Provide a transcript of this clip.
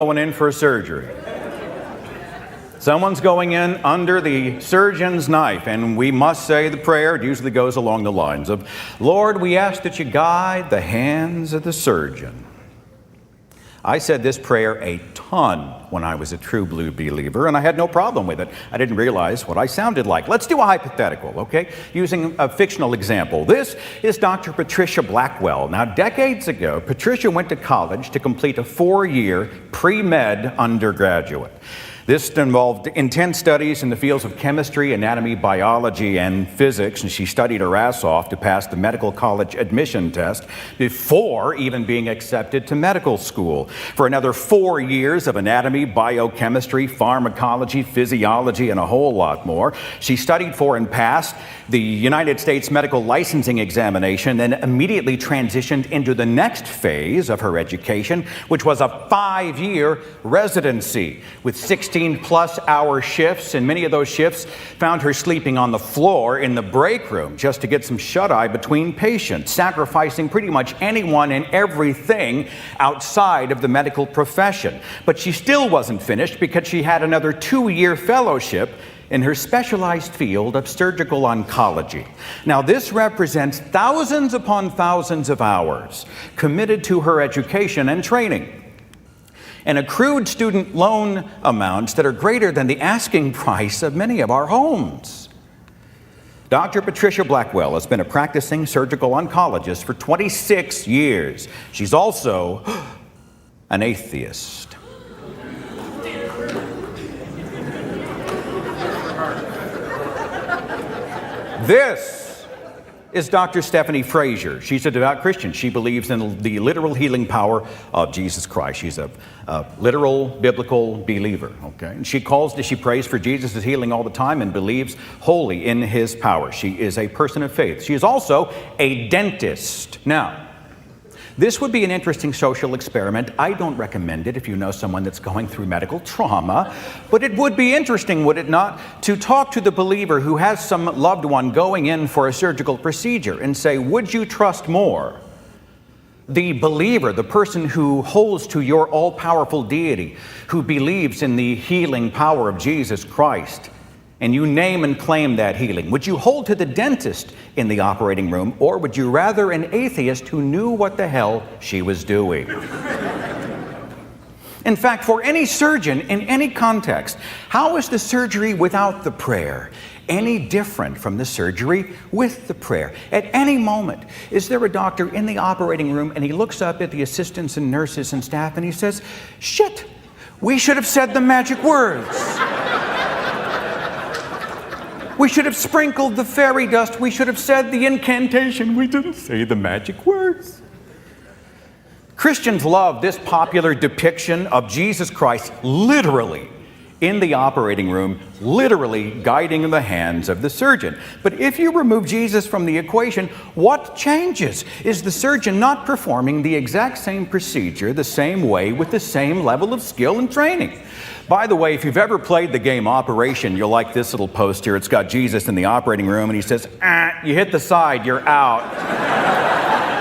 Going in for surgery. Someone's going in under the surgeon's knife, and we must say the prayer. It usually goes along the lines of, Lord, we ask that you guide the hands of the surgeon. I said this prayer a ton when I was a true blue believer, and I had no problem with it. I didn't realize what I sounded like. Let's do a hypothetical, okay? Using a fictional example. This is Dr. Patricia Blackwell. Now, decades ago, Patricia went to college to complete a 4-year pre-med undergraduate. This involved intense studies in the fields of chemistry, anatomy, biology, and physics, and she studied her ass off to pass the medical college admission test before even being accepted to medical school. For another 4 years of anatomy, biochemistry, pharmacology, physiology, and a whole lot more. She studied for and passed the United States Medical Licensing Examination, then immediately transitioned into the next phase of her education, which was a 5-year residency with 16-plus hour shifts, and many of those shifts found her sleeping on the floor in the break room just to get some shut-eye between patients, sacrificing pretty much anyone and everything outside of the medical profession. But she still wasn't finished because she had another 2-year fellowship in her specialized field of surgical oncology. Now, this represents thousands upon thousands of hours committed to her education and training, and accrued student loan amounts that are greater than the asking price of many of our homes. Dr. Patricia Blackwell has been a practicing surgical oncologist for 26 years. She's also an atheist. This is Dr. Stephanie Frazier. She's a devout Christian. She believes in the literal healing power of Jesus Christ. She's a literal biblical believer. Okay, and she prays for Jesus' healing all the time and believes wholly in his power. She is a person of faith. She is also a dentist. Now, this would be an interesting social experiment. I don't recommend it if you know someone that's going through medical trauma, but it would be interesting, would it not, to talk to the believer who has some loved one going in for a surgical procedure and say, would you trust more the believer, the person who holds to your all-powerful deity, who believes in the healing power of Jesus Christ, and you name and claim that healing? Would you hold to the dentist in the operating room, or would you rather an atheist who knew what the hell she was doing? In fact, for any surgeon in any context, how is the surgery without the prayer any different from the surgery with the prayer? At any moment, is there a doctor in the operating room and he looks up at the assistants and nurses and staff and he says, shit, we should have said the magic words. We should have sprinkled the fairy dust. We should have said the incantation. We didn't say the magic words. Christians love this popular depiction of Jesus Christ literally in the operating room, literally guiding the hands of the surgeon. But if you remove Jesus from the equation, what changes? Is the surgeon not performing the exact same procedure the same way with the same level of skill and training? By the way, if you've ever played the game Operation, you'll like this little post here. It's got Jesus in the operating room, and he says, you hit the side, you're out.